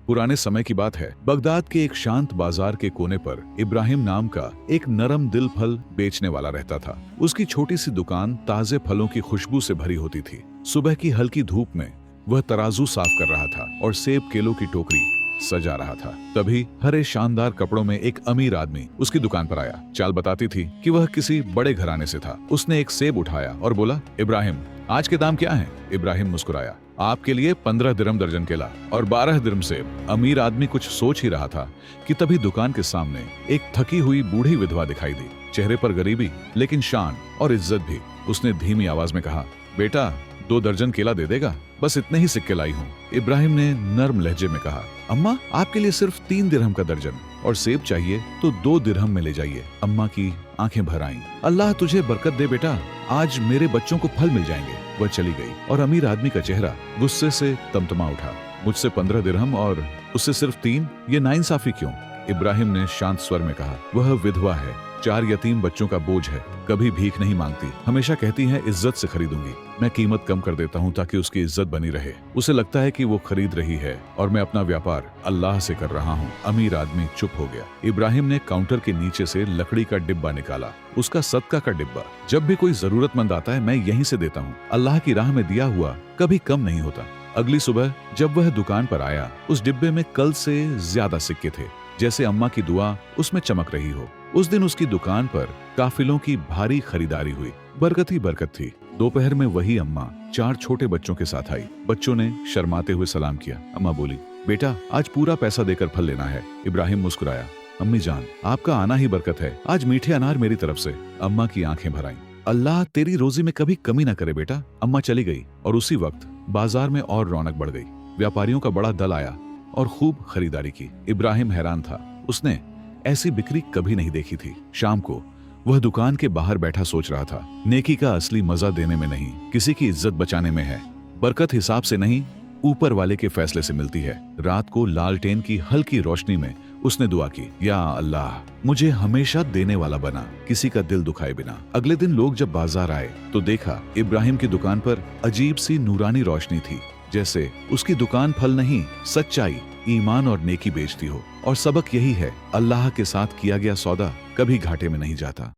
पुराने समय की बात है। बगदाद के एक शांत बाजार के कोने पर इब्राहिम नाम का एक नरम दिल फल बेचने वाला रहता था। उसकी छोटी सी दुकान ताजे फलों की खुशबू से भरी होती थी। सुबह की हल्की धूप में वह तराजू साफ कर रहा था और सेब केलों की टोकरी सजा रहा था। तभी हरे शानदार कपड़ों में एक अमीर आदमी उसकी दुकान पर आया। चाल बताती थी कि वह किसी बड़े घराने से था। उसने एक सेब उठाया और बोला, इब्राहिम, आज के दाम क्या हैं? इब्राहिम मुस्कुराया, आपके लिए 15 दिरहम दर्जन केला और 12 दिरहम सेब। अमीर आदमी कुछ सोच ही रहा था कि तभी दुकान के सामने एक थकी हुई बूढ़ी विधवा दिखाई दी। चेहरे पर गरीबी लेकिन शान और इज्जत भी। उसने धीमी आवाज में कहा, बेटा, 2 दर्जन केला दे देगा? बस इतने ही सिक्के लाई हूँ। इब्राहिम ने नर्म लहजे में कहा, अम्मा, आपके लिए सिर्फ 3 दिरहम का दर्जन, और सेब चाहिए तो 2 दिरहम में ले जाइए। अम्मा की आंखें भर आईं। अल्लाह तुझे बरकत दे बेटा, आज मेरे बच्चों को फल मिल जाएंगे। वह चली गई और अमीर आदमी का चेहरा गुस्से से तमतमा उठा। मुझसे 15 दिरहम और उससे सिर्फ 3, ये नाइंसाफी क्यों? इब्राहिम ने शांत स्वर में कहा, वह विधवा है, 4 यतीम बच्चों का बोझ है, कभी भीख नहीं मांगती, हमेशा कहती है इज्जत से खरीदूंगी। मैं कीमत कम कर देता हूँ ताकि उसकी इज्जत बनी रहे। उसे लगता है कि वो खरीद रही है और मैं अपना व्यापार अल्लाह से कर रहा हूँ। अमीर आदमी चुप हो गया। इब्राहिम ने काउंटर के नीचे से लकड़ी का डिब्बा निकाला, उसका सदका का डिब्बा। जब भी कोई जरूरतमंद आता है मैं यहीं से देता हूँ। अल्लाह की राह में दिया हुआ कभी कम नहीं होता। अगली सुबह जब वह दुकान पर आया, उस डिब्बे में कल से ज्यादा सिक्के थे, जैसे अम्मा की दुआ उसमें चमक रही हो। उस दिन उसकी दुकान पर काफिलों की भारी खरीदारी हुई। बरकत ही बरकत थी। दोपहर में वही अम्मा 4 छोटे बच्चों के साथ आई। बच्चों ने शर्माते हुए सलाम किया। अम्मा बोली, बेटा, आज पूरा पैसा देकर फल लेना है। इब्राहिम मुस्कुराया, अम्मी जान, आपका आना ही बरकत है, आज मीठे अनार मेरी तरफ से। अम्मा की आंखें भर आईं। अल्लाह तेरी रोजी में कभी कमी न करे बेटा। अम्मा चली गई और उसी वक्त बाजार में और रौनक बढ़ गई। व्यापारियों का बड़ा दल आया और खूब खरीदारी की। इब्राहिम हैरान था, उसने ऐसी बिक्री कभी नहीं देखी थी। शाम को वह दुकान के बाहर बैठा सोच रहा था, नेकी का असली मजा देने में नहीं, किसी की इज्जत बचाने में है। बरकत हिसाब से नहीं, ऊपर वाले के फैसले से मिलती है। रात को लालटेन की हल्की रोशनी में उसने दुआ की, या अल्लाह, मुझे हमेशा देने वाला बना, किसी का दिल दुखाए बिना। अगले दिन लोग जब बाजार आए तो देखा इब्राहिम की दुकान पर अजीब सी नूरानी रोशनी थी, जैसे उसकी दुकान फल नहीं, सच्चाई, ईमान और नेकी बेचती हो। और सबक यही है, अल्लाह के साथ किया गया सौदा कभी घाटे में नहीं जाता।